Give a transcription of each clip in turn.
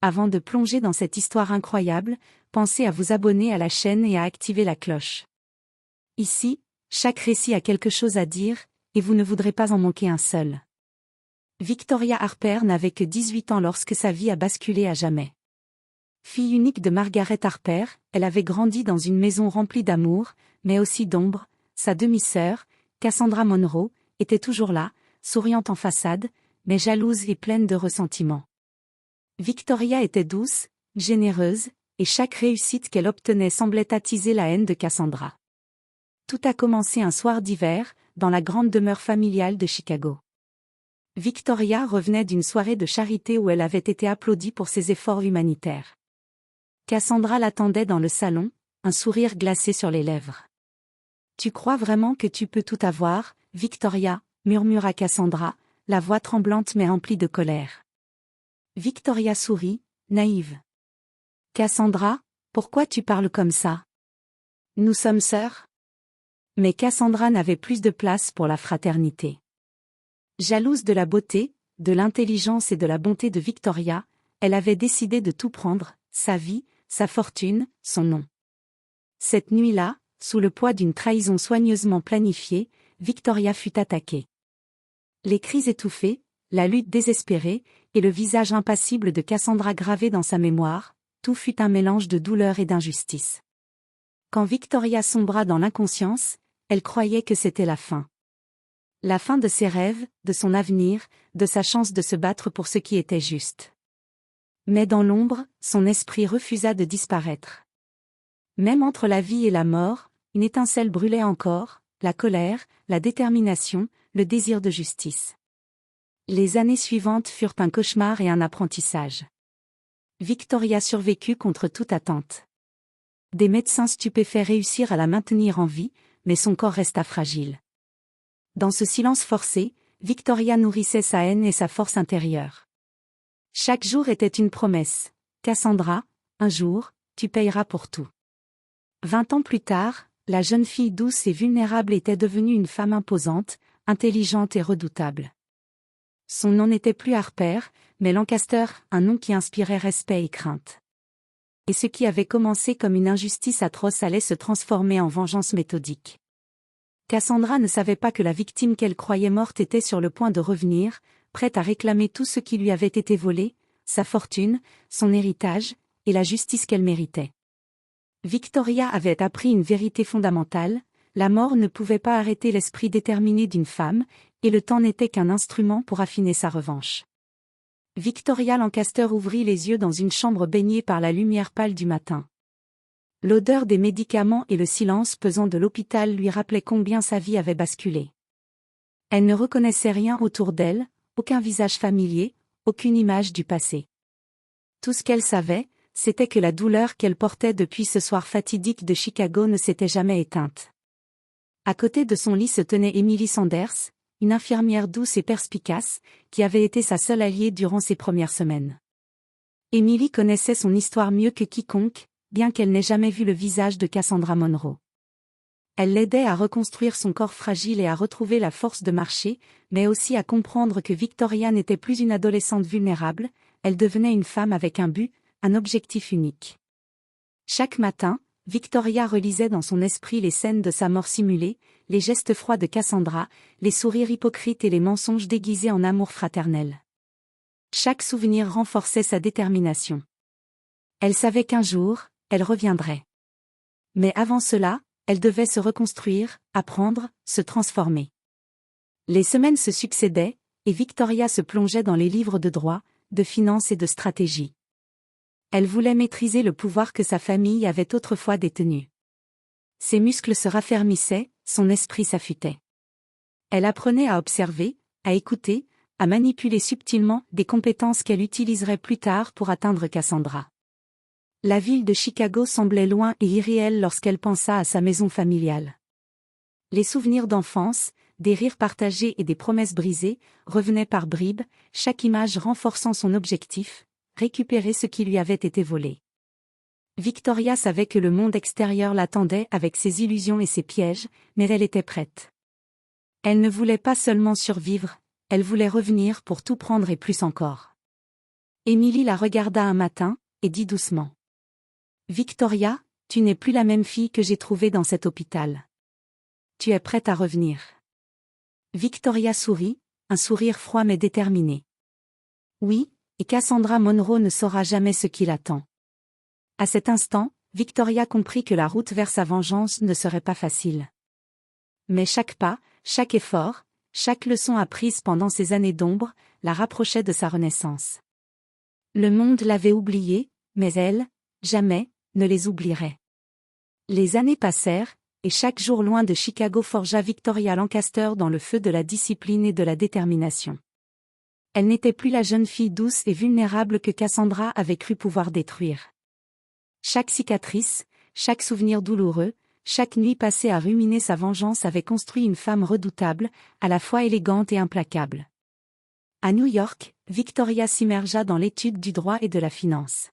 Avant de plonger dans cette histoire incroyable, pensez à vous abonner à la chaîne et à activer la cloche. Ici, chaque récit a quelque chose à dire, et vous ne voudrez pas en manquer un seul. Victoria Harper n'avait que 18 ans lorsque sa vie a basculé à jamais. Fille unique de Margaret Harper, elle avait grandi dans une maison remplie d'amour, mais aussi d'ombre. Sa demi-sœur, Cassandra Monroe, était toujours là, souriante en façade, mais jalouse et pleine de ressentiment. Victoria était douce, généreuse, et chaque réussite qu'elle obtenait semblait attiser la haine de Cassandra. Tout a commencé un soir d'hiver, dans la grande demeure familiale de Chicago. Victoria revenait d'une soirée de charité où elle avait été applaudie pour ses efforts humanitaires. Cassandra l'attendait dans le salon, un sourire glacé sur les lèvres. « Tu crois vraiment que tu peux tout avoir, Victoria ?» murmura Cassandra, la voix tremblante mais remplie de colère. Victoria sourit, naïve. « Cassandra, pourquoi tu parles comme ça? Nous sommes sœurs ?» Mais Cassandra n'avait plus de place pour la fraternité. Jalouse de la beauté, de l'intelligence et de la bonté de Victoria, elle avait décidé de tout prendre, sa vie, sa fortune, son nom. Cette nuit-là, sous le poids d'une trahison soigneusement planifiée, Victoria fut attaquée. Les cris étouffés, la lutte désespérée, et le visage impassible de Cassandra gravé dans sa mémoire, tout fut un mélange de douleur et d'injustice. Quand Victoria sombra dans l'inconscience, elle croyait que c'était la fin. La fin de ses rêves, de son avenir, de sa chance de se battre pour ce qui était juste. Mais dans l'ombre, son esprit refusa de disparaître. Même entre la vie et la mort, une étincelle brûlait encore, la colère, la détermination, le désir de justice. Les années suivantes furent un cauchemar et un apprentissage. Victoria survécut contre toute attente. Des médecins stupéfaits réussirent à la maintenir en vie, mais son corps resta fragile. Dans ce silence forcé, Victoria nourrissait sa haine et sa force intérieure. Chaque jour était une promesse. « Cassandra, un jour, tu payeras pour tout. » 20 ans plus tard, la jeune fille douce et vulnérable était devenue une femme imposante, intelligente et redoutable. Son nom n'était plus Harper, mais Lancaster, un nom qui inspirait respect et crainte. Et ce qui avait commencé comme une injustice atroce allait se transformer en vengeance méthodique. Cassandra ne savait pas que la victime qu'elle croyait morte était sur le point de revenir, prête à réclamer tout ce qui lui avait été volé, sa fortune, son héritage, et la justice qu'elle méritait. Victoria avait appris une vérité fondamentale, la mort ne pouvait pas arrêter l'esprit déterminé d'une femme, et le temps n'était qu'un instrument pour affiner sa revanche. Victoria Lancaster ouvrit les yeux dans une chambre baignée par la lumière pâle du matin. L'odeur des médicaments et le silence pesant de l'hôpital lui rappelaient combien sa vie avait basculé. Elle ne reconnaissait rien autour d'elle, aucun visage familier, aucune image du passé. Tout ce qu'elle savait, c'était que la douleur qu'elle portait depuis ce soir fatidique de Chicago ne s'était jamais éteinte. À côté de son lit se tenait Emily Sanders, une infirmière douce et perspicace, qui avait été sa seule alliée durant ses premières semaines. Emily connaissait son histoire mieux que quiconque, bien qu'elle n'ait jamais vu le visage de Cassandra Monroe. Elle l'aidait à reconstruire son corps fragile et à retrouver la force de marcher, mais aussi à comprendre que Victoria n'était plus une adolescente vulnérable, elle devenait une femme avec un but, un objectif unique. Chaque matin, Victoria relisait dans son esprit les scènes de sa mort simulée, les gestes froids de Cassandra, les sourires hypocrites et les mensonges déguisés en amour fraternel. Chaque souvenir renforçait sa détermination. Elle savait qu'un jour, elle reviendrait. Mais avant cela, elle devait se reconstruire, apprendre, se transformer. Les semaines se succédaient, et Victoria se plongeait dans les livres de droit, de finance et de stratégie. Elle voulait maîtriser le pouvoir que sa famille avait autrefois détenu. Ses muscles se raffermissaient, son esprit s'affûtait. Elle apprenait à observer, à écouter, à manipuler subtilement des compétences qu'elle utiliserait plus tard pour atteindre Cassandra. La ville de Chicago semblait loin et irréelle lorsqu'elle pensa à sa maison familiale. Les souvenirs d'enfance, des rires partagés et des promesses brisées, revenaient par bribes, chaque image renforçant son objectif, récupérer ce qui lui avait été volé. Victoria savait que le monde extérieur l'attendait avec ses illusions et ses pièges, mais elle était prête. Elle ne voulait pas seulement survivre, elle voulait revenir pour tout prendre et plus encore. Emily la regarda un matin, et dit doucement. Victoria, tu n'es plus la même fille que j'ai trouvée dans cet hôpital. Tu es prête à revenir. Victoria sourit, un sourire froid mais déterminé. Oui, et Cassandra Monroe ne saura jamais ce qui l'attend. À cet instant, Victoria comprit que la route vers sa vengeance ne serait pas facile. Mais chaque pas, chaque effort, chaque leçon apprise pendant ces années d'ombre, la rapprochait de sa renaissance. Le monde l'avait oubliée, mais elle, jamais, ne les oublierait. Les années passèrent, et chaque jour loin de Chicago forgea Victoria Lancaster dans le feu de la discipline et de la détermination. Elle n'était plus la jeune fille douce et vulnérable que Cassandra avait cru pouvoir détruire. Chaque cicatrice, chaque souvenir douloureux, chaque nuit passée à ruminer sa vengeance avait construit une femme redoutable, à la fois élégante et implacable. À New York, Victoria s'immergea dans l'étude du droit et de la finance.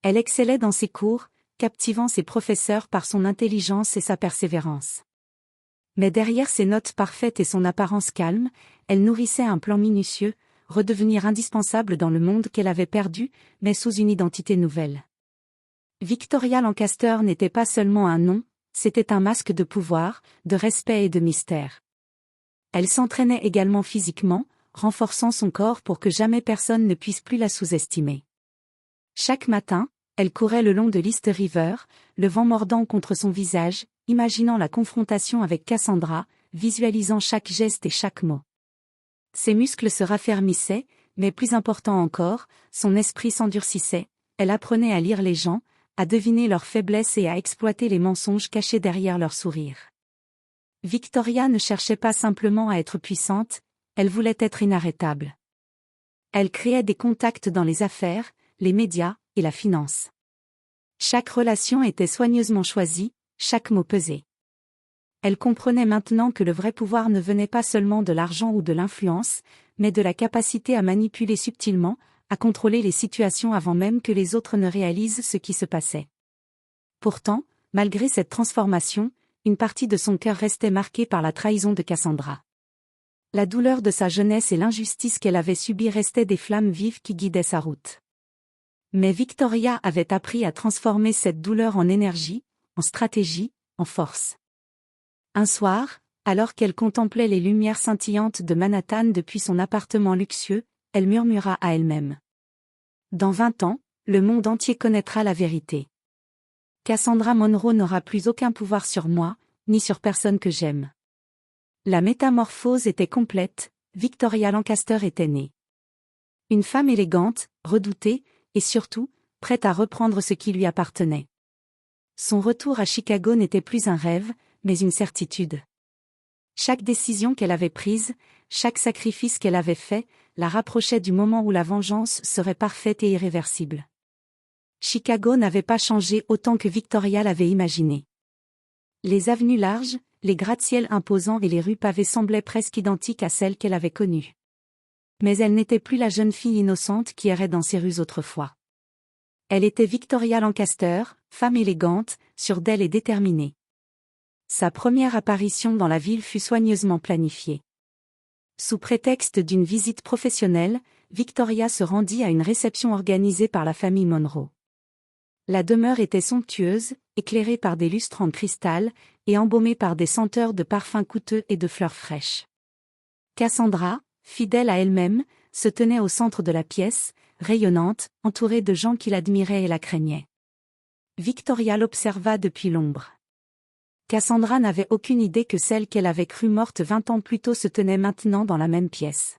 Elle excellait dans ses cours, captivant ses professeurs par son intelligence et sa persévérance. Mais derrière ses notes parfaites et son apparence calme, elle nourrissait un plan minutieux, redevenir indispensable dans le monde qu'elle avait perdu, mais sous une identité nouvelle. Victoria Lancaster n'était pas seulement un nom, c'était un masque de pouvoir, de respect et de mystère. Elle s'entraînait également physiquement, renforçant son corps pour que jamais personne ne puisse plus la sous-estimer. Chaque matin, elle courait le long de l'East River, le vent mordant contre son visage, imaginant la confrontation avec Cassandra, visualisant chaque geste et chaque mot. Ses muscles se raffermissaient, mais plus important encore, son esprit s'endurcissait, elle apprenait à lire les gens, à deviner leurs faiblesses et à exploiter les mensonges cachés derrière leurs sourires. Victoria ne cherchait pas simplement à être puissante, elle voulait être inarrêtable. Elle créait des contacts dans les affaires, les médias et la finance. Chaque relation était soigneusement choisie, chaque mot pesé. Elle comprenait maintenant que le vrai pouvoir ne venait pas seulement de l'argent ou de l'influence, mais de la capacité à manipuler subtilement, à contrôler les situations avant même que les autres ne réalisent ce qui se passait. Pourtant, malgré cette transformation, une partie de son cœur restait marquée par la trahison de Cassandra. La douleur de sa jeunesse et l'injustice qu'elle avait subie restaient des flammes vives qui guidaient sa route. Mais Victoria avait appris à transformer cette douleur en énergie, en stratégie, en force. Un soir, alors qu'elle contemplait les lumières scintillantes de Manhattan depuis son appartement luxueux, elle murmura à elle-même. Dans 20 ans, le monde entier connaîtra la vérité. Cassandra Monroe n'aura plus aucun pouvoir sur moi, ni sur personne que j'aime. La métamorphose était complète, Victoria Lancaster était née. Une femme élégante, redoutée, et surtout, prête à reprendre ce qui lui appartenait. Son retour à Chicago n'était plus un rêve, mais une certitude. Chaque décision qu'elle avait prise, chaque sacrifice qu'elle avait fait, la rapprochait du moment où la vengeance serait parfaite et irréversible. Chicago n'avait pas changé autant que Victoria l'avait imaginé. Les avenues larges, les gratte-ciels imposants et les rues pavées semblaient presque identiques à celles qu'elle avait connues. Mais elle n'était plus la jeune fille innocente qui errait dans ces rues autrefois. Elle était Victoria Lancaster, femme élégante, sûre d'elle et déterminée. Sa première apparition dans la ville fut soigneusement planifiée. Sous prétexte d'une visite professionnelle, Victoria se rendit à une réception organisée par la famille Monroe. La demeure était somptueuse, éclairée par des lustres en cristal, et embaumée par des senteurs de parfums coûteux et de fleurs fraîches. Cassandra, fidèle à elle-même, se tenait au centre de la pièce, rayonnante, entourée de gens qui l'admiraient et la craignaient. Victoria l'observa depuis l'ombre. Cassandra n'avait aucune idée que celle qu'elle avait crue morte 20 ans plus tôt se tenait maintenant dans la même pièce.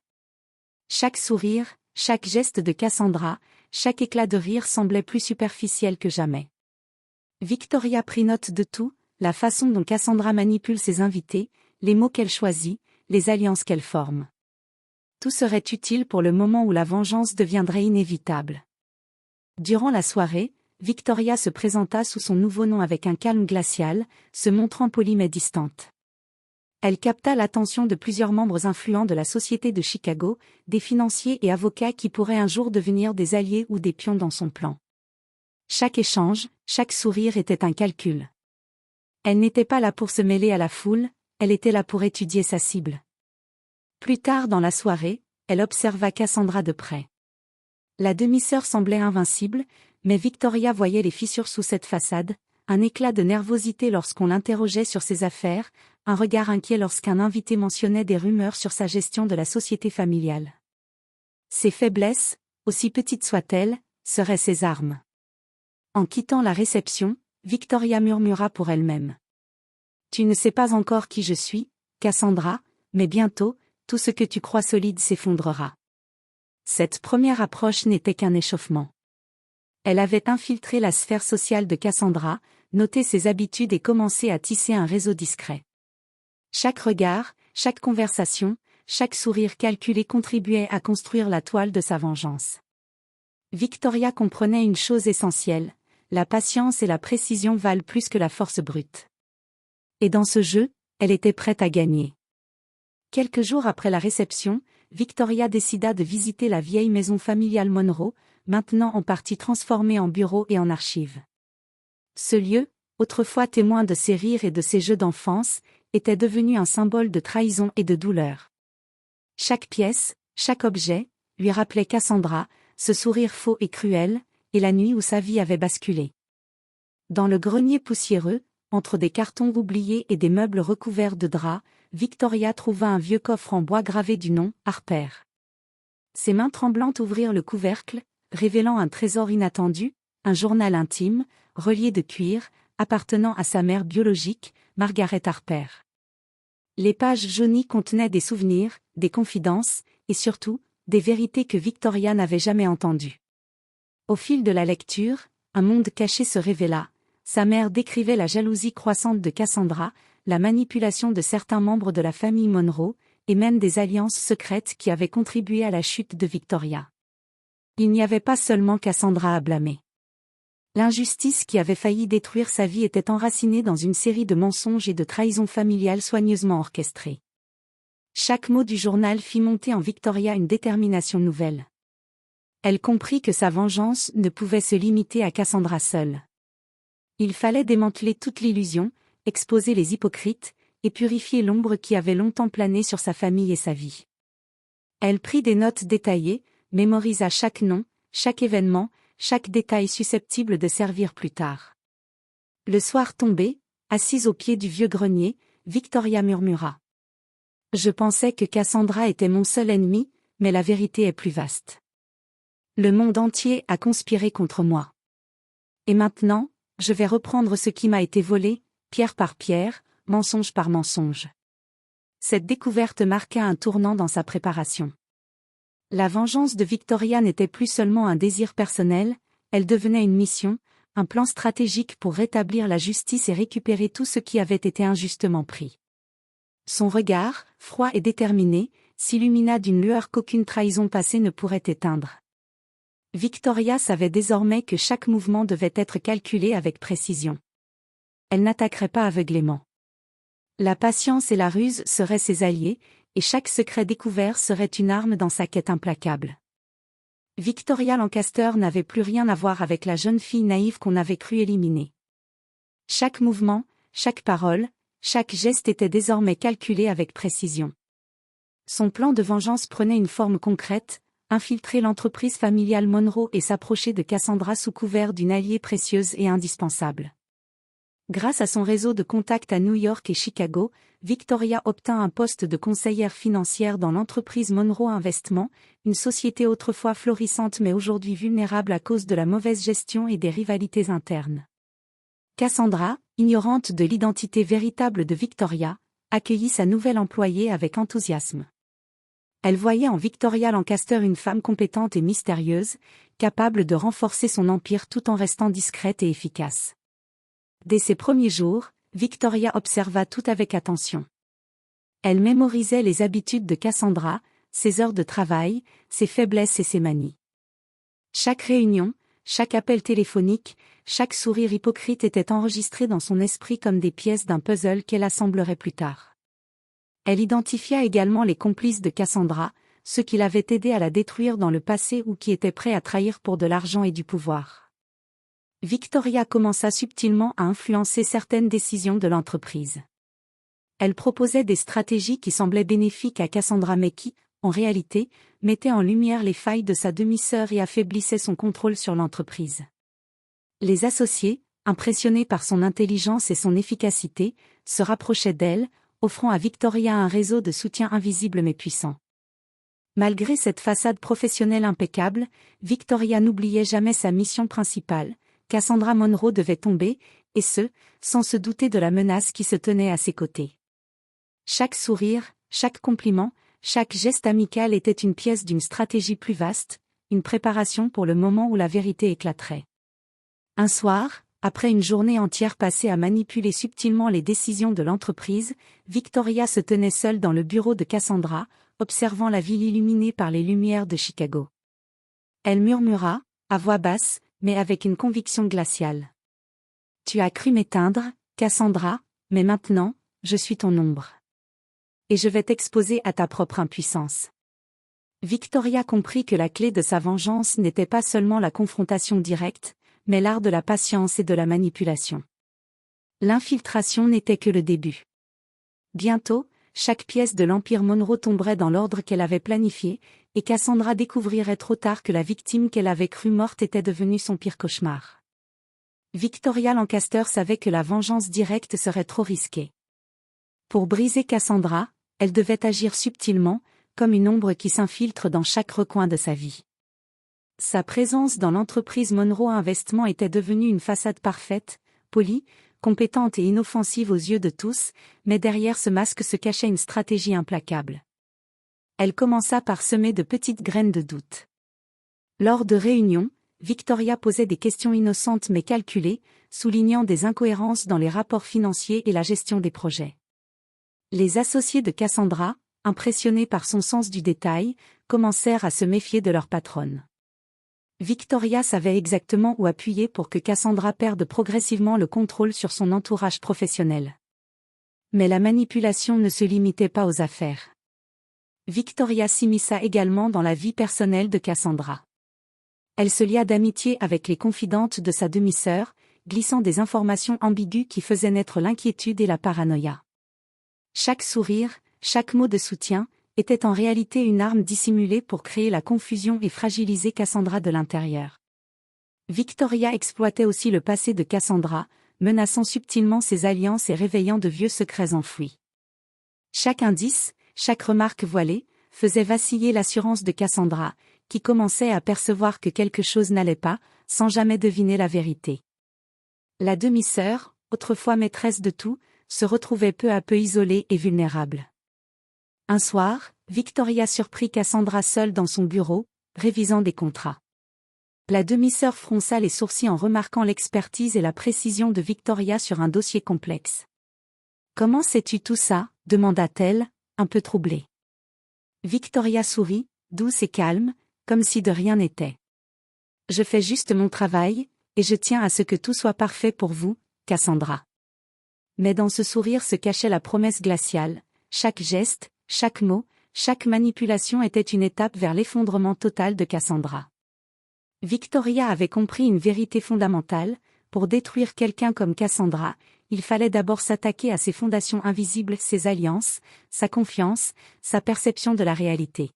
Chaque sourire, chaque geste de Cassandra, chaque éclat de rire semblait plus superficiel que jamais. Victoria prit note de tout, la façon dont Cassandra manipule ses invités, les mots qu'elle choisit, les alliances qu'elle forme. Tout serait utile pour le moment où la vengeance deviendrait inévitable. Durant la soirée, Victoria se présenta sous son nouveau nom avec un calme glacial, se montrant polie mais distante. Elle capta l'attention de plusieurs membres influents de la société de Chicago, des financiers et avocats qui pourraient un jour devenir des alliés ou des pions dans son plan. Chaque échange, chaque sourire était un calcul. Elle n'était pas là pour se mêler à la foule, elle était là pour étudier sa cible. Plus tard dans la soirée, elle observa Cassandra de près. La demi-sœur semblait invincible, mais Victoria voyait les fissures sous cette façade, un éclat de nervosité lorsqu'on l'interrogeait sur ses affaires, un regard inquiet lorsqu'un invité mentionnait des rumeurs sur sa gestion de la société familiale. Ses faiblesses, aussi petites soient-elles, seraient ses armes. En quittant la réception, Victoria murmura pour elle-même. « Tu ne sais pas encore qui je suis, Cassandra, mais bientôt, tout ce que tu crois solide s'effondrera. » Cette première approche n'était qu'un échauffement. Elle avait infiltré la sphère sociale de Cassandra, noté ses habitudes et commencé à tisser un réseau discret. Chaque regard, chaque conversation, chaque sourire calculé contribuait à construire la toile de sa vengeance. Victoria comprenait une chose essentielle, la patience et la précision valent plus que la force brute. Et dans ce jeu, elle était prête à gagner. Quelques jours après la réception, Victoria décida de visiter la vieille maison familiale Monroe, maintenant en partie transformée en bureau et en archives. Ce lieu, autrefois témoin de ses rires et de ses jeux d'enfance, était devenu un symbole de trahison et de douleur. Chaque pièce, chaque objet, lui rappelait Cassandra, ce sourire faux et cruel, et la nuit où sa vie avait basculé. Dans le grenier poussiéreux, entre des cartons oubliés et des meubles recouverts de draps, Victoria trouva un vieux coffre en bois gravé du nom « Harper ». Ses mains tremblantes ouvrirent le couvercle, révélant un trésor inattendu, un journal intime, relié de cuir, appartenant à sa mère biologique, Margaret Harper. Les pages jaunies contenaient des souvenirs, des confidences, et surtout, des vérités que Victoria n'avait jamais entendues. Au fil de la lecture, un monde caché se révéla. Sa mère décrivait la jalousie croissante de Cassandra, la manipulation de certains membres de la famille Monroe, et même des alliances secrètes qui avaient contribué à la chute de Victoria. Il n'y avait pas seulement Cassandra à blâmer. L'injustice qui avait failli détruire sa vie était enracinée dans une série de mensonges et de trahisons familiales soigneusement orchestrées. Chaque mot du journal fit monter en Victoria une détermination nouvelle. Elle comprit que sa vengeance ne pouvait se limiter à Cassandra seule. Il fallait démanteler toute l'illusion, exposer les hypocrites, et purifier l'ombre qui avait longtemps plané sur sa famille et sa vie. Elle prit des notes détaillées, mémorisa chaque nom, chaque événement, chaque détail susceptible de servir plus tard. Le soir tombé, assise au pied du vieux grenier, Victoria murmura. « Je pensais que Cassandra était mon seul ennemi, mais la vérité est plus vaste. Le monde entier a conspiré contre moi. Et maintenant, je vais reprendre ce qui m'a été volé, pierre par pierre, mensonge par mensonge. » Cette découverte marqua un tournant dans sa préparation. La vengeance de Victoria n'était plus seulement un désir personnel, elle devenait une mission, un plan stratégique pour rétablir la justice et récupérer tout ce qui avait été injustement pris. Son regard, froid et déterminé, s'illumina d'une lueur qu'aucune trahison passée ne pourrait éteindre. Victoria savait désormais que chaque mouvement devait être calculé avec précision. Elle n'attaquerait pas aveuglément. La patience et la ruse seraient ses alliés, et chaque secret découvert serait une arme dans sa quête implacable. Victoria Lancaster n'avait plus rien à voir avec la jeune fille naïve qu'on avait cru éliminer. Chaque mouvement, chaque parole, chaque geste était désormais calculé avec précision. Son plan de vengeance prenait une forme concrète, infiltrer l'entreprise familiale Monroe et s'approcher de Cassandra sous couvert d'une alliée précieuse et indispensable. Grâce à son réseau de contacts à New York et Chicago, Victoria obtint un poste de conseillère financière dans l'entreprise Monroe Investment, une société autrefois florissante mais aujourd'hui vulnérable à cause de la mauvaise gestion et des rivalités internes. Cassandra, ignorante de l'identité véritable de Victoria, accueillit sa nouvelle employée avec enthousiasme. Elle voyait en Victoria Lancaster une femme compétente et mystérieuse, capable de renforcer son empire tout en restant discrète et efficace. Dès ses premiers jours, Victoria observa tout avec attention. Elle mémorisait les habitudes de Cassandra, ses heures de travail, ses faiblesses et ses manies. Chaque réunion, chaque appel téléphonique, chaque sourire hypocrite était enregistré dans son esprit comme des pièces d'un puzzle qu'elle assemblerait plus tard. Elle identifia également les complices de Cassandra, ceux qui l'avaient aidé à la détruire dans le passé ou qui étaient prêts à trahir pour de l'argent et du pouvoir. Victoria commença subtilement à influencer certaines décisions de l'entreprise. Elle proposait des stratégies qui semblaient bénéfiques à Cassandra mais qui, en réalité, mettait en lumière les failles de sa demi-sœur et affaiblissait son contrôle sur l'entreprise. Les associés, impressionnés par son intelligence et son efficacité, se rapprochaient d'elle, offrant à Victoria un réseau de soutien invisible mais puissant. Malgré cette façade professionnelle impeccable, Victoria n'oubliait jamais sa mission principale. Cassandra Monroe devait tomber, et ce, sans se douter de la menace qui se tenait à ses côtés. Chaque sourire, chaque compliment, chaque geste amical était une pièce d'une stratégie plus vaste, une préparation pour le moment où la vérité éclaterait. Un soir, après une journée entière passée à manipuler subtilement les décisions de l'entreprise, Victoria se tenait seule dans le bureau de Cassandra, observant la ville illuminée par les lumières de Chicago. Elle murmura, à voix basse, mais avec une conviction glaciale. « Tu as cru m'éteindre, Cassandra, mais maintenant, je suis ton ombre. Et je vais t'exposer à ta propre impuissance. » Victoria comprit que la clé de sa vengeance n'était pas seulement la confrontation directe, mais l'art de la patience et de la manipulation. L'infiltration n'était que le début. Bientôt, chaque pièce de l'Empire Monroe tomberait dans l'ordre qu'elle avait planifié, et Cassandra découvrirait trop tard que la victime qu'elle avait crue morte était devenue son pire cauchemar. Victoria Lancaster savait que la vengeance directe serait trop risquée. Pour briser Cassandra, elle devait agir subtilement, comme une ombre qui s'infiltre dans chaque recoin de sa vie. Sa présence dans l'entreprise Monroe Investment était devenue une façade parfaite, polie, compétente et inoffensive aux yeux de tous, mais derrière ce masque se cachait une stratégie implacable. Elle commença par semer de petites graines de doute. Lors de réunions, Victoria posait des questions innocentes mais calculées, soulignant des incohérences dans les rapports financiers et la gestion des projets. Les associés de Cassandra, impressionnés par son sens du détail, commencèrent à se méfier de leur patronne. Victoria savait exactement où appuyer pour que Cassandra perde progressivement le contrôle sur son entourage professionnel. Mais la manipulation ne se limitait pas aux affaires. Victoria s'immisça également dans la vie personnelle de Cassandra. Elle se lia d'amitié avec les confidentes de sa demi-sœur, glissant des informations ambiguës qui faisaient naître l'inquiétude et la paranoïa. Chaque sourire, chaque mot de soutien, était en réalité une arme dissimulée pour créer la confusion et fragiliser Cassandra de l'intérieur. Victoria exploitait aussi le passé de Cassandra, menaçant subtilement ses alliances et réveillant de vieux secrets enfouis. Chaque indice, chaque remarque voilée, faisait vaciller l'assurance de Cassandra, qui commençait à percevoir que quelque chose n'allait pas, sans jamais deviner la vérité. La demi-sœur, autrefois maîtresse de tout, se retrouvait peu à peu isolée et vulnérable. Un soir, Victoria surprit Cassandra seule dans son bureau, révisant des contrats. La demi-sœur fronça les sourcils en remarquant l'expertise et la précision de Victoria sur un dossier complexe. « Comment sais-tu tout ça ?» demanda-t-elle, un peu troublée. Victoria sourit, douce et calme, comme si de rien n'était. « Je fais juste mon travail, et je tiens à ce que tout soit parfait pour vous, Cassandra. » Mais dans ce sourire se cachait la promesse glaciale, chaque geste, chaque mot, chaque manipulation était une étape vers l'effondrement total de Cassandra. Victoria avait compris une vérité fondamentale, pour détruire quelqu'un comme Cassandra, il fallait d'abord s'attaquer à ses fondations invisibles, ses alliances, sa confiance, sa perception de la réalité.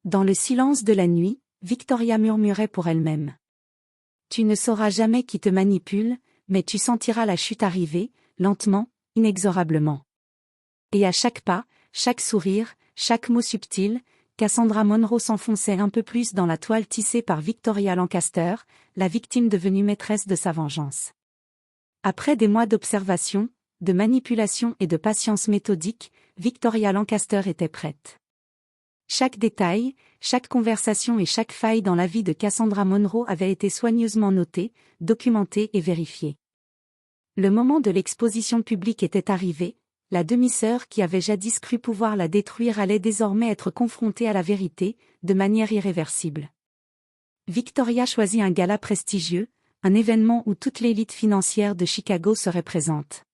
Dans le silence de la nuit, Victoria murmurait pour elle-même. « Tu ne sauras jamais qui te manipule, mais tu sentiras la chute arriver, lentement, inexorablement. » Et à chaque pas, chaque sourire, chaque mot subtil, Cassandra Monroe s'enfonçait un peu plus dans la toile tissée par Victoria Lancaster, la victime devenue maîtresse de sa vengeance. Après des mois d'observation, de manipulation et de patience méthodique, Victoria Lancaster était prête. Chaque détail, chaque conversation et chaque faille dans la vie de Cassandra Monroe avait été soigneusement notée, documentée et vérifiée. Le moment de l'exposition publique était arrivé. La demi-sœur qui avait jadis cru pouvoir la détruire allait désormais être confrontée à la vérité, de manière irréversible. Victoria choisit un gala prestigieux, un événement où toute l'élite financière de Chicago serait présente.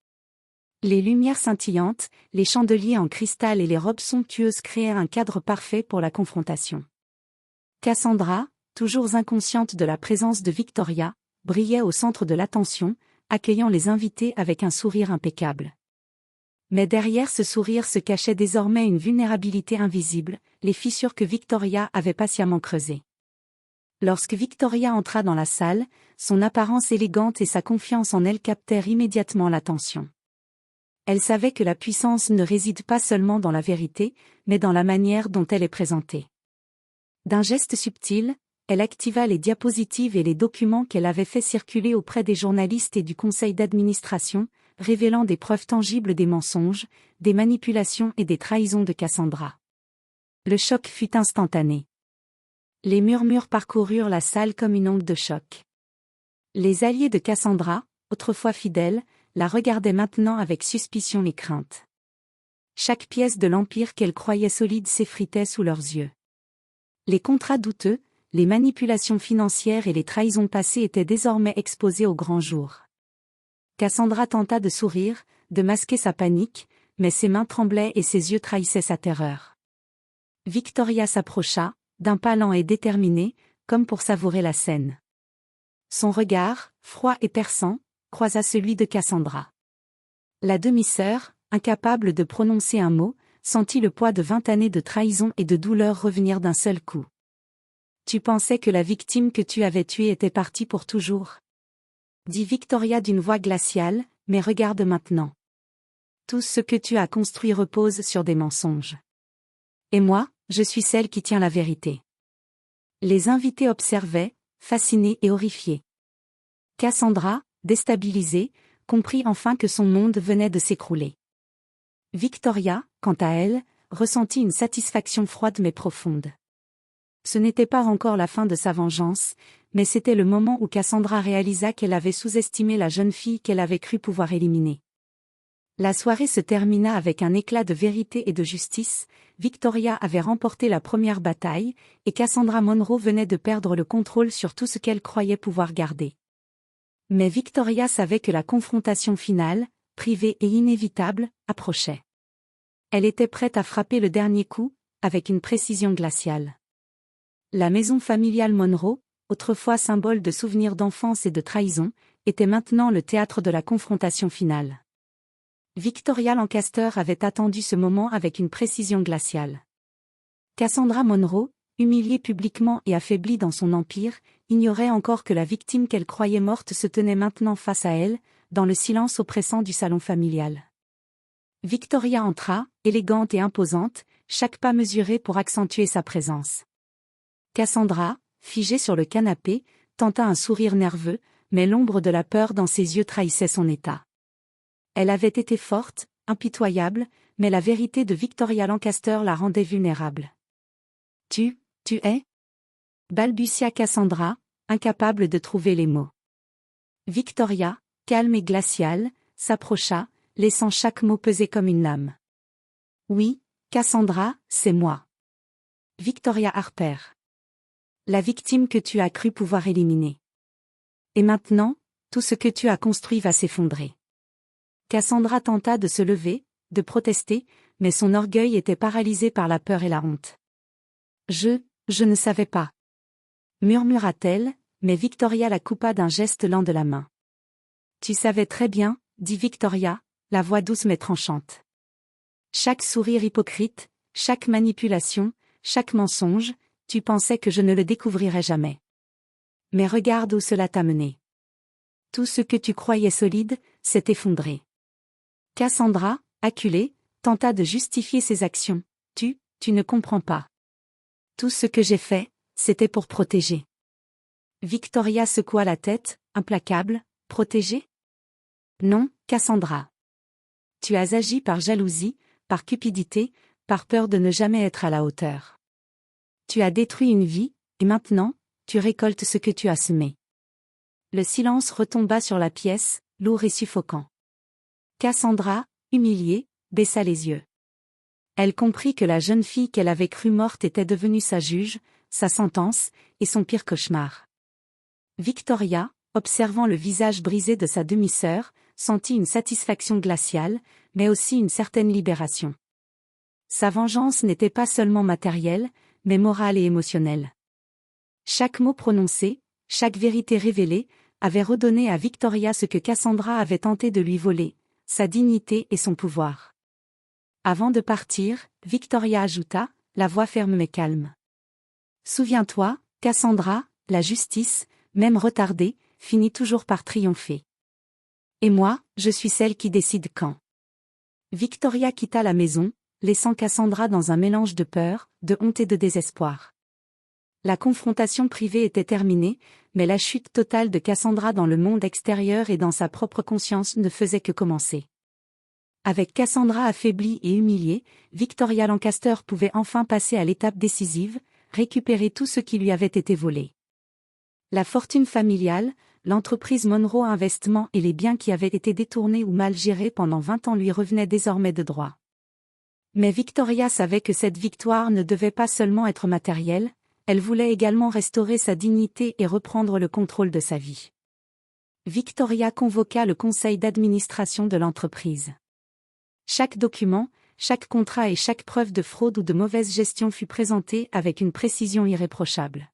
Les lumières scintillantes, les chandeliers en cristal et les robes somptueuses créaient un cadre parfait pour la confrontation. Cassandra, toujours inconsciente de la présence de Victoria, brillait au centre de l'attention, accueillant les invités avec un sourire impeccable. Mais derrière ce sourire se cachait désormais une vulnérabilité invisible, les fissures que Victoria avait patiemment creusées. Lorsque Victoria entra dans la salle, son apparence élégante et sa confiance en elle captèrent immédiatement l'attention. Elle savait que la puissance ne réside pas seulement dans la vérité, mais dans la manière dont elle est présentée. D'un geste subtil, elle activa les diapositives et les documents qu'elle avait fait circuler auprès des journalistes et du conseil d'administration, révélant des preuves tangibles des mensonges, des manipulations et des trahisons de Cassandra. Le choc fut instantané. Les murmures parcoururent la salle comme une onde de choc. Les alliés de Cassandra, autrefois fidèles, la regardaient maintenant avec suspicion et crainte. Chaque pièce de l'empire qu'elle croyait solide s'effritait sous leurs yeux. Les contrats douteux, les manipulations financières et les trahisons passées étaient désormais exposés au grand jour. Cassandra tenta de sourire, de masquer sa panique, mais ses mains tremblaient et ses yeux trahissaient sa terreur. Victoria s'approcha, d'un pas lent et déterminé, comme pour savourer la scène. Son regard, froid et perçant, croisa celui de Cassandra. La demi-sœur, incapable de prononcer un mot, sentit le poids de 20 années de trahison et de douleur revenir d'un seul coup. Tu pensais que la victime que tu avais tuée était partie pour toujours? Dit Victoria d'une voix glaciale, mais regarde maintenant. Tout ce que tu as construit repose sur des mensonges. Et moi, je suis celle qui tient la vérité. Les invités observaient, fascinés et horrifiés. Cassandra, déstabilisée, comprit enfin que son monde venait de s'écrouler. Victoria, quant à elle, ressentit une satisfaction froide mais profonde. Ce n'était pas encore la fin de sa vengeance, mais c'était le moment où Cassandra réalisa qu'elle avait sous-estimé la jeune fille qu'elle avait cru pouvoir éliminer. La soirée se termina avec un éclat de vérité et de justice. Victoria avait remporté la première bataille, et Cassandra Monroe venait de perdre le contrôle sur tout ce qu'elle croyait pouvoir garder. Mais Victoria savait que la confrontation finale, privée et inévitable, approchait. Elle était prête à frapper le dernier coup, avec une précision glaciale. La maison familiale Monroe, autrefois symbole de souvenirs d'enfance et de trahison, était maintenant le théâtre de la confrontation finale. Victoria Lancaster avait attendu ce moment avec une précision glaciale. Cassandra Monroe, humiliée publiquement et affaiblie dans son empire, ignorait encore que la victime qu'elle croyait morte se tenait maintenant face à elle, dans le silence oppressant du salon familial. Victoria entra, élégante et imposante, chaque pas mesuré pour accentuer sa présence. Cassandra, figée sur le canapé, tenta un sourire nerveux, mais l'ombre de la peur dans ses yeux trahissait son état. Elle avait été forte, impitoyable, mais la vérité de Victoria Lancaster la rendait vulnérable. Tu es? Balbutia Cassandra, incapable de trouver les mots. Victoria, calme et glaciale, s'approcha, laissant chaque mot peser comme une lame. Oui, Cassandra, c'est moi. Victoria Harper. La victime que tu as cru pouvoir éliminer. Et maintenant, tout ce que tu as construit va s'effondrer. Cassandra tenta de se lever, de protester, mais son orgueil était paralysé par la peur et la honte. Je ne savais pas. Murmura-t-elle, mais Victoria la coupa d'un geste lent de la main. Tu savais très bien, dit Victoria, la voix douce mais tranchante. Chaque sourire hypocrite, chaque manipulation, chaque mensonge, tu pensais que je ne le découvrirais jamais. Mais regarde où cela t'a mené. Tout ce que tu croyais solide, s'est effondré. Cassandra, acculée, tenta de justifier ses actions. Tu ne comprends pas. Tout ce que j'ai fait, c'était pour protéger. Victoria secoua la tête, implacable. Protéger? Non, Cassandra. Tu as agi par jalousie, par cupidité, par peur de ne jamais être à la hauteur. Tu as détruit une vie, et maintenant, tu récoltes ce que tu as semé. Le silence retomba sur la pièce, lourd et suffocant. Cassandra, humiliée, baissa les yeux. Elle comprit que la jeune fille qu'elle avait crue morte était devenue sa juge, sa sentence, et son pire cauchemar. Victoria, observant le visage brisé de sa demi-sœur, sentit une satisfaction glaciale, mais aussi une certaine libération. Sa vengeance n'était pas seulement matérielle, mais morale et émotionnelle. Chaque mot prononcé, chaque vérité révélée, avait redonné à Victoria ce que Cassandra avait tenté de lui voler, sa dignité et son pouvoir. Avant de partir, Victoria ajouta, la voix ferme mais calme. Souviens-toi, Cassandra, la justice, même retardée, finit toujours par triompher. Et moi, je suis celle qui décide quand. Victoria quitta la maison, laissant Cassandra dans un mélange de peur, de honte et de désespoir. La confrontation privée était terminée, mais la chute totale de Cassandra dans le monde extérieur et dans sa propre conscience ne faisait que commencer. Avec Cassandra affaiblie et humiliée, Victoria Lancaster pouvait enfin passer à l'étape décisive, récupérer tout ce qui lui avait été volé. La fortune familiale, l'entreprise Monroe Investment et les biens qui avaient été détournés ou mal gérés pendant 20 ans lui revenaient désormais de droit. Mais Victoria savait que cette victoire ne devait pas seulement être matérielle, elle voulait également restaurer sa dignité et reprendre le contrôle de sa vie. Victoria convoqua le conseil d'administration de l'entreprise. Chaque document, chaque contrat et chaque preuve de fraude ou de mauvaise gestion fut présentée avec une précision irréprochable.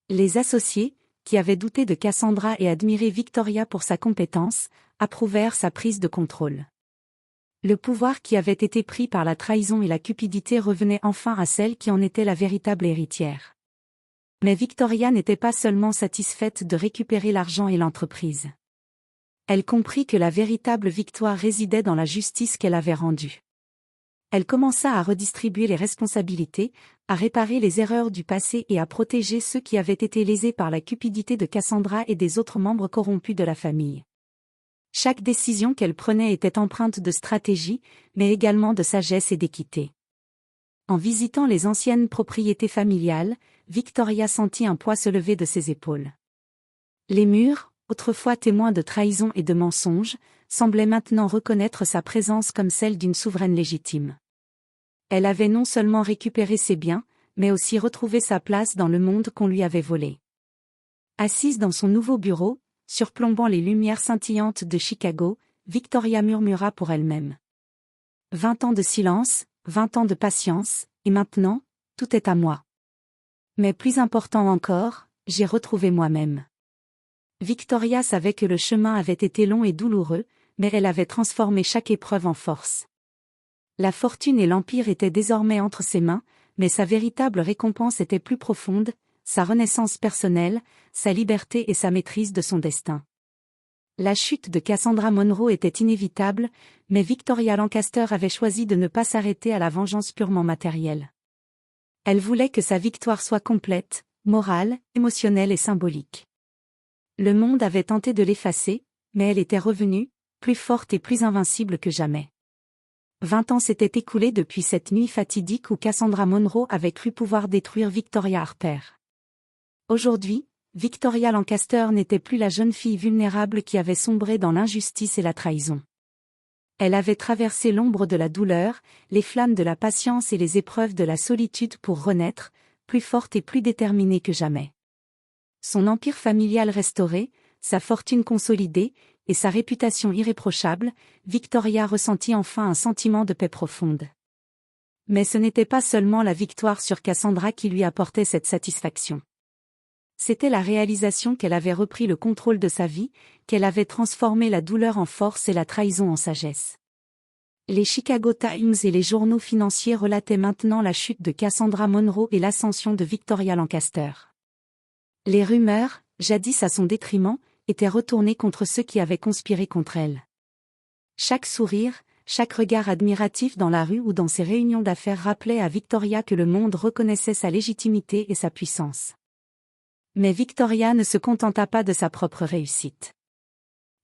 Les associés, qui avaient douté de Cassandra et admiré Victoria pour sa compétence, approuvèrent sa prise de contrôle. Le pouvoir qui avait été pris par la trahison et la cupidité revenait enfin à celle qui en était la véritable héritière. Mais Victoria n'était pas seulement satisfaite de récupérer l'argent et l'entreprise. Elle comprit que la véritable victoire résidait dans la justice qu'elle avait rendue. Elle commença à redistribuer les responsabilités, à réparer les erreurs du passé et à protéger ceux qui avaient été lésés par la cupidité de Cassandra et des autres membres corrompus de la famille. Chaque décision qu'elle prenait était empreinte de stratégie, mais également de sagesse et d'équité. En visitant les anciennes propriétés familiales, Victoria sentit un poids se lever de ses épaules. Les murs, autrefois témoins de trahison et de mensonges, semblaient maintenant reconnaître sa présence comme celle d'une souveraine légitime. Elle avait non seulement récupéré ses biens, mais aussi retrouvé sa place dans le monde qu'on lui avait volé. Assise dans son nouveau bureau, surplombant les lumières scintillantes de Chicago, Victoria murmura pour elle-même. 20 ans de silence, 20 ans de patience, et maintenant, tout est à moi. Mais plus important encore, j'ai retrouvé moi-même. Victoria savait que le chemin avait été long et douloureux, mais elle avait transformé chaque épreuve en force. La fortune et l'empire étaient désormais entre ses mains, mais sa véritable récompense était plus profonde, sa renaissance personnelle, sa liberté et sa maîtrise de son destin. La chute de Cassandra Monroe était inévitable, mais Victoria Lancaster avait choisi de ne pas s'arrêter à la vengeance purement matérielle. Elle voulait que sa victoire soit complète, morale, émotionnelle et symbolique. Le monde avait tenté de l'effacer, mais elle était revenue, plus forte et plus invincible que jamais. 20 ans s'étaient écoulés depuis cette nuit fatidique où Cassandra Monroe avait cru pouvoir détruire Victoria Harper. Aujourd'hui, Victoria Lancaster n'était plus la jeune fille vulnérable qui avait sombré dans l'injustice et la trahison. Elle avait traversé l'ombre de la douleur, les flammes de la patience et les épreuves de la solitude pour renaître, plus forte et plus déterminée que jamais. Son empire familial restauré, sa fortune consolidée, et sa réputation irréprochable, Victoria ressentit enfin un sentiment de paix profonde. Mais ce n'était pas seulement la victoire sur Cassandra qui lui apportait cette satisfaction. C'était la réalisation qu'elle avait repris le contrôle de sa vie, qu'elle avait transformé la douleur en force et la trahison en sagesse. Les Chicago Times et les journaux financiers relataient maintenant la chute de Cassandra Monroe et l'ascension de Victoria Lancaster. Les rumeurs, jadis à son détriment, étaient retournées contre ceux qui avaient conspiré contre elle. Chaque sourire, chaque regard admiratif dans la rue ou dans ses réunions d'affaires rappelait à Victoria que le monde reconnaissait sa légitimité et sa puissance. Mais Victoria ne se contenta pas de sa propre réussite.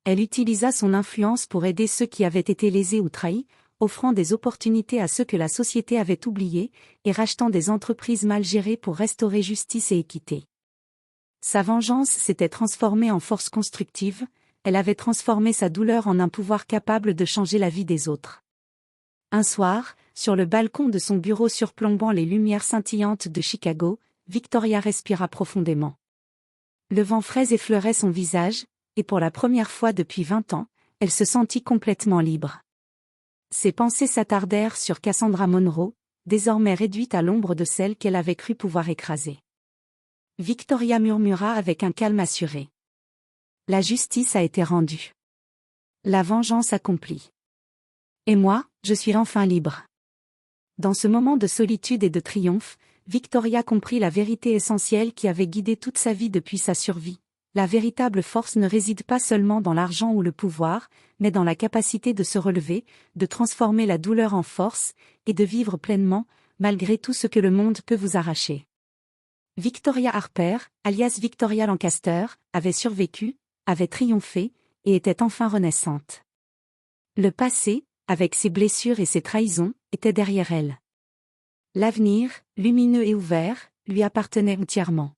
Elle utilisa son influence pour aider ceux qui avaient été lésés ou trahis, offrant des opportunités à ceux que la société avait oubliés, et rachetant des entreprises mal gérées pour restaurer justice et équité. Sa vengeance s'était transformée en force constructive, elle avait transformé sa douleur en un pouvoir capable de changer la vie des autres. Un soir, sur le balcon de son bureau surplombant les lumières scintillantes de Chicago, Victoria respira profondément. Le vent frais effleurait son visage, et pour la première fois depuis 20 ans, elle se sentit complètement libre. Ses pensées s'attardèrent sur Cassandra Monroe, désormais réduite à l'ombre de celle qu'elle avait cru pouvoir écraser. Victoria murmura avec un calme assuré. La justice a été rendue. La vengeance accomplie. Et moi, Je suis enfin libre. Dans ce moment de solitude et de triomphe, Victoria comprit la vérité essentielle qui avait guidé toute sa vie depuis sa survie. La véritable force ne réside pas seulement dans l'argent ou le pouvoir, mais dans la capacité de se relever, de transformer la douleur en force, et de vivre pleinement, malgré tout ce que le monde peut vous arracher. Victoria Harper, alias Victoria Lancaster, avait survécu, avait triomphé, et était enfin renaissante. Le passé, avec ses blessures et ses trahisons, était derrière elle. L'avenir, lumineux et ouvert, lui appartenait entièrement.